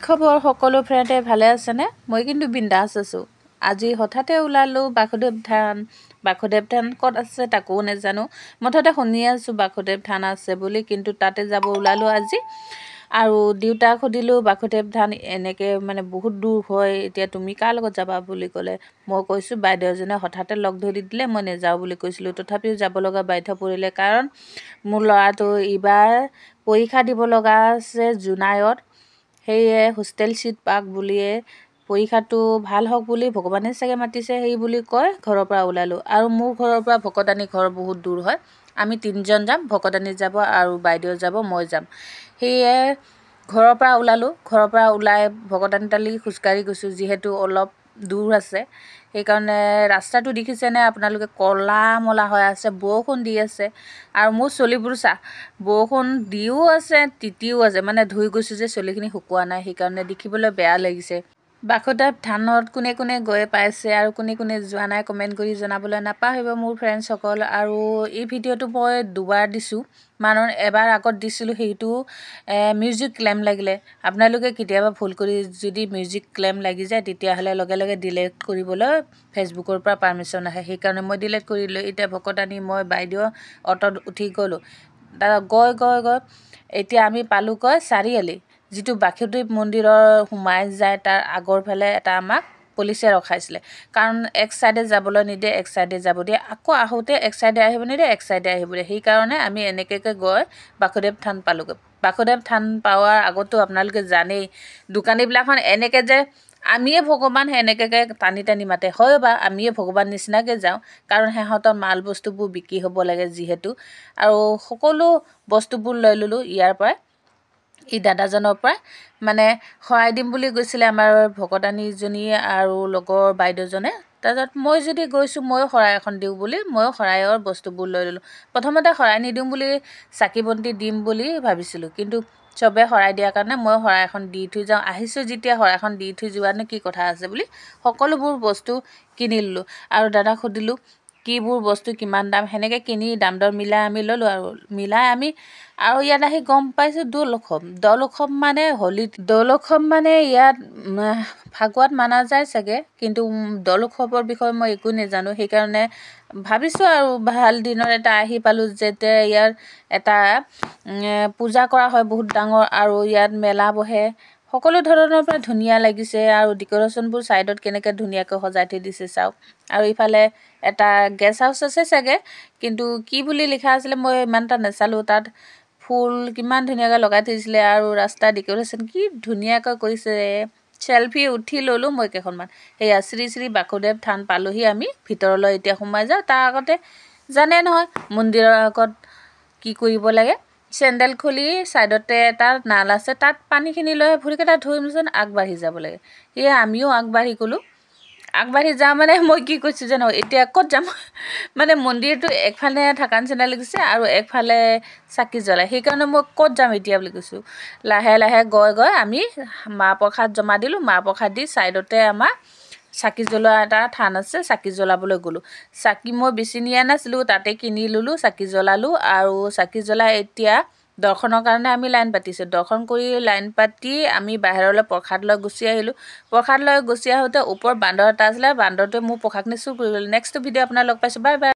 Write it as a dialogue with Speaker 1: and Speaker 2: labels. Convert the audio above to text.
Speaker 1: খবৰ সকলো ফ্ৰেণ্ডে ভালে আছেনে? মই কিন্তু বিন্দাছ আছোঁ। আজি হঠাতে ওলালোঁ বাসুদেৱ থান ক'ত আছে তাকো নাজানো। মুঠতে শুনি আছোঁ বাসুদেৱ থান আছে বুলি, কিন্তু তাতে যাব ওলালোঁ আজি। আৰু দেউতাক সুধিলোঁ বাসুদেৱ থান এনেকৈ মানে বহুত দূৰ হয়, এতিয়া তুমি কাৰ লগত যাবা বুলি ক'লে। মই কৈছোঁ বাইদেউ এজনে হঠাতে লগ ধৰি দিলে, মই নাযাওঁ বুলি কৈছিলোঁ। তথাপিও যাব লগা বাধ্য পৰিলে, কাৰণ মোৰ ল'ৰাটো এইবাৰ পৰীক্ষা দিব লগা আছে জুলাইত। সেয়ে হোষ্টেল চিট পাক বুলিয়ে পৰীক্ষাটো ভাল হওক বুলি ভগৱানে চাগে মাতিছে, সেই বুলি কয় ঘৰৰ পৰা ওলালোঁ। আৰু মোৰ ঘৰৰ পৰা ভকতানী ঘৰ বহুত দূৰ হয়। আমি তিনিজন যাম, ভকতানী যাব আৰু বাইদেউ যাব, মই যাম। সেয়ে ঘৰৰ পৰা ওলালোঁ। ঘৰৰ পৰা ওলাই ভকতানীতালি খোজকাঢ়ি গৈছোঁ, যিহেতু অলপ দূৰ আছে। সেইকাৰণে ৰাস্তাটো দেখিছেনে আপোনালোকে, ক'লা মলা হৈ আছে, বৰষুণ দি আছে। আৰু মোৰ চলিবোৰ বৰষুণ দিও আছে তিতিও আছে, মানে ধুই গৈছোঁ যে চলিখিনি শুকোৱা নাই, সেইকাৰণে দেখিবলৈ বেয়া লাগিছে। বাসুদেৱ থানত কোনে কোনে গৈ পাইছে আৰু কোনে কোনে যোৱা নাই কমেণ্ট কৰি জনাবলৈ নাপাহৰিব মোৰ ফ্ৰেণ্ডছসকল। আৰু এই ভিডিঅ'টো মই দুবাৰ দিছোঁ, মানে এবাৰ আগত দিছিলোঁ, সেইটো মিউজিক ক্লেম লাগিলে। আপোনালোকে কেতিয়াবা ভুল কৰি যদি মিউজিক ক্লেম লাগি যায়, তেতিয়াহ'লে লগে লগে ডিলিট কৰিবলৈ ফেচবুকৰ পৰা পাৰ্মিশ্যন আহে। সেইকাৰণে মই ডিলিট কৰিলোঁ। এতিয়া ভকতানী মই বাইদেউ অট'ত উঠি গ'লোঁ। গৈ এতিয়া আমি পালোঁগৈ চাৰিআলি, যিটো বাসুদেৱ মন্দিৰৰ সোমাই যায় তাৰ আগৰ ফালে এটা আমাক পুলিচে ৰখাইছিলে। কাৰণ এক চাইডে যাবলৈ নিদিয়ে, এক চাইডে যাব দিয়ে, আকৌ আহোঁতে এক চাইডে আহিব নিদিয়ে, এক চাইডে আহিব দিয়ে। সেইকাৰণে আমি এনেকৈ গৈ বাসুদেৱ থান পালোঁগৈ। বাসুদেৱ থান পোৱাৰ আগতো আপোনালোকে জানেই, দোকানীবিলাকখন এনেকৈ যে আমিয়ে ভগৱান সেনেকৈ টানি টানি মাতে, হয় বা আমিয়ে ভগৱান নিচিনাকৈ যাওঁ, কাৰণ সিহঁতৰ মাল বস্তুবোৰ বিক্ৰী হ'ব লাগে যিহেতু। আৰু সকলো বস্তুবোৰ লৈ ল'লোঁ ইয়াৰ পৰাই, এই দাদাজনৰ পৰা। মানে শৰাই দিম বুলি গৈছিলে আমাৰ ভকতানীজনীয়ে আৰু লগৰ বাইদেউজনে। তাৰপিছত মই যদি গৈছোঁ ময়ো শৰাই এখন দিওঁ বুলি, ময়ো শৰাইৰ বস্তুবোৰ লৈ ল'লোঁ। প্ৰথমতে শৰাই নিদিওঁ বুলি চাকি বন্তি দিম বুলি ভাবিছিলোঁ, কিন্তু চবে শৰাই দিয়াৰ কাৰণে মই শৰাই এখন দি থৈ যাওঁ, আহিছোঁ যেতিয়া শৰাই এখন দি থৈ যোৱানো কি কথা আছে বুলি সকলোবোৰ বস্তু কিনি ল'লোঁ। আৰু দাদাক সুধিলোঁ কিবোৰ বস্তু কিমান দাম, সেনেকৈ কিনি দাম দৰ মিলাই আমি ল'লোঁ। আৰু ইয়াত আহি গম পাইছোঁ দৌল উৎসৱ মানে দৌল উৎসৱ মানে ইয়াত ফাকুৱাত মানা যায় চাগে, কিন্তু দৌল উৎসৱৰ বিষয়ে মই একো নাজানো। সেইকাৰণে ভাবিছোঁ আৰু ভাল দিনত এটা আহি পালোঁ, যেতিয়া ইয়াত এটা পূজা কৰা হয় বহুত ডাঙৰ, আৰু ইয়াত মেলা বহে। সকলো ধৰণৰ পৰা ধুনীয়া লাগিছে, আৰু ডেক'ৰেশ্যনবোৰ ছাইডত কেনেকৈ ধুনীয়াকৈ সজাই থৈ দিছে চাওক। আৰু ইফালে এটা গেষ্ট হাউচ আছে চাগে, কিন্তু কি বুলি লিখা আছিলে মই ইমান এটা নাচালোঁ। তাত ফুল কিমান ধুনীয়াকৈ লগাই থৈছিলে, আৰু ৰাস্তা ডেক'ৰেশ্যন কি ধুনীয়াকৈ কৰিছে। চেলফি উঠি ল'লোঁ মই কেইখনমান। সেয়া শ্ৰী শ্ৰী বাসুদেৱ থান পালোঁহি আমি, ভিতৰলৈ এতিয়া সোমাই যাওঁ। তাৰ আগতে জানে নহয় মন্দিৰৰ আগত কি কৰিব লাগে, চেণ্ডেল খুলি ছাইডতে এটা নাল আছে, তাত পানীখিনি লৈ ভৰিকেইটা ধুই মোচোন আগবাঢ়ি যাব লাগে। সেয়ে আমিও আগবাঢ়ি গ'লোঁ। আগবাঢ়ি যাওঁ মানে মই কি কৈছোঁ জানো, এতিয়া ক'ত যাম মানে মন্দিৰটো একফালে থকা নিচিনা লাগিছে আৰু একফালে চাকি জ্বলাই, সেইকাৰণে মই ক'ত যাম এতিয়া বুলি কৈছোঁ। লাহে লাহে গৈ আমি মাহ প্ৰসাদ জমা দিলোঁ। মাহ প্ৰসাদ দি ছাইডতে আমাৰ চাকি জ্বলোৱা এটা থান আছে, চাকি জ্বলাবলৈ গ'লোঁ। চাকি মই বেছি নিয়া নাছিলোঁ, তাতে কিনি ল'লোঁ, চাকি জ্বলালোঁ। আৰু চাকি জ্বলাই এতিয়া দৰ্শনৰ কাৰণে আমি লাইন পাতিছোঁ। দৰ্শন কৰি লাইন পাতি আমি বাহিৰলৈ প্ৰসাদ লৈ গুচি আহিলোঁ। প্ৰসাদ লৈ গুচি আহোঁতে ওপৰত বান্দৰ এটা আছিলে, বান্দৰটোৱে মোৰ প্ৰসাদখিনি চুৰ কৰি ল'লে। নেক্সট ভিডিঅ' আপোনাৰ লগ পাইছোঁ, বাই বাই।